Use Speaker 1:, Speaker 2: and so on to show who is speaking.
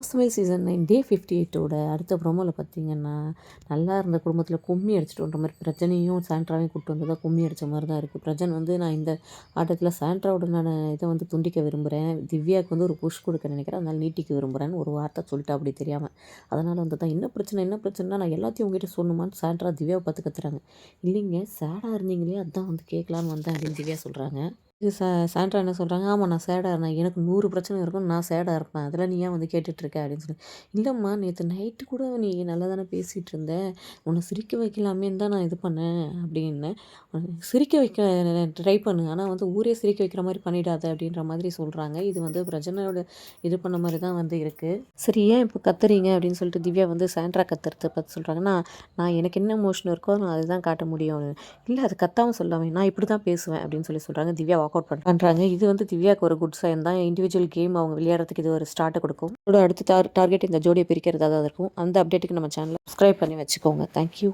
Speaker 1: சமையல் சீசன் 9 டே 58ஓட அடுத்த ப்ரோமோவில் பார்த்தீங்கன்னா, நல்லா இருந்த குடும்பத்தில் கும்மி அடிச்சுட்டுன்ற மாதிரி பிரஜனையும் சாண்ட்ராவையும் கூப்பிட்டு வந்ததா கும்மி அடித்த மாதிரி தான் இருக்குது. பிரஜன் வந்து நான் இந்த ஆட்டத்தில் சாண்ட்ராவோட இதை வந்து துண்டிக்க விரும்புகிறேன், திவ்யாவுக்கு வந்து ஒரு புஷ் கொடுக்க நினைக்கிறேன், அதனால் நீட்டிக்க விரும்புகிறேன்னு ஒரு வார்த்தை சொல்லிட்டா அப்படி தெரியாமல். அதனால் வந்து தான் என்ன பிரச்சனை என்ன பிரச்சனைனா நான் எல்லாத்தையும் உங்ககிட்ட சொல்லணுமான்னு சாண்ட்ரா திவ்யாவை பார்த்து கத்துறாங்க. இல்லைங்க சேடாக இருந்தீங்களே அதான் வந்து கேட்கலான்னு வந்தேன் அப்படின்னு திவ்யா சொல்கிறாங்க. இது சாண்ட்ரா என்ன சொல்கிறாங்க, ஆமாம் நான் சேடாக இருந்தேன், எனக்கு 100 பிரச்சனை இருக்கும், நான் சேடாக இருப்பேன், அதில் நீ ஏன் வந்து கேட்டுட்ருக்க அப்படின்னு சொல்லி. இல்லைம்மா நேற்று நைட்டு கூட நீ நல்லா தானே பேசிகிட்டு இருந்த, உன்னை சிரிக்க வைக்கலாமேன்னு தான் நான் இது பண்ணேன் அப்படின்னேன். சிரிக்க வைக்க ட்ரை பண்ணு, ஆனால் வந்து ஊரே சிரிக்க வைக்கிற மாதிரி பண்ணிடாத அப்படின்ற மாதிரி சொல்கிறாங்க. இது வந்து பிரச்சனையோட இது பண்ண மாதிரி தான் வந்து இருக்குது. சரி ஏன் இப்போ கத்துறீங்க அப்படின்னு சொல்லிட்டு திவ்யா வந்து சாண்ட்ரா கத்துறத பார்த்து சொல்கிறாங்கன்னா, நான் எனக்கு என்ன எமோஷன் இருக்கோ நான் அதுதான் காட்ட முடியும், இல்லை அது கத்தாமல் சொல்லாமல் நான் இப்படி தான் பேசுவேன் அப்படின்னு சொல்கிறாங்க. திவ்யா வாக் அவுட் பண்ணுறாங்க. இது வந்து திவ்யாவுக்கு ஒரு குட் சைன் தான். இண்டிவிஜுவல் கேம் அவங்க விளையாடுறதுக்கு இது ஒரு ஸ்டார்ட்டை கொடுக்கும். இதோட அடுத்த டார்கெட் இந்த ஜோடியை பிரிக்கிறதா தான் இருக்கும். அந்த அப்டேட்டுக்கு நம்ம சேனலை சப்ஸ்கிரைப் பண்ணி வச்சுக்கோங்க. தேங்க்யூ.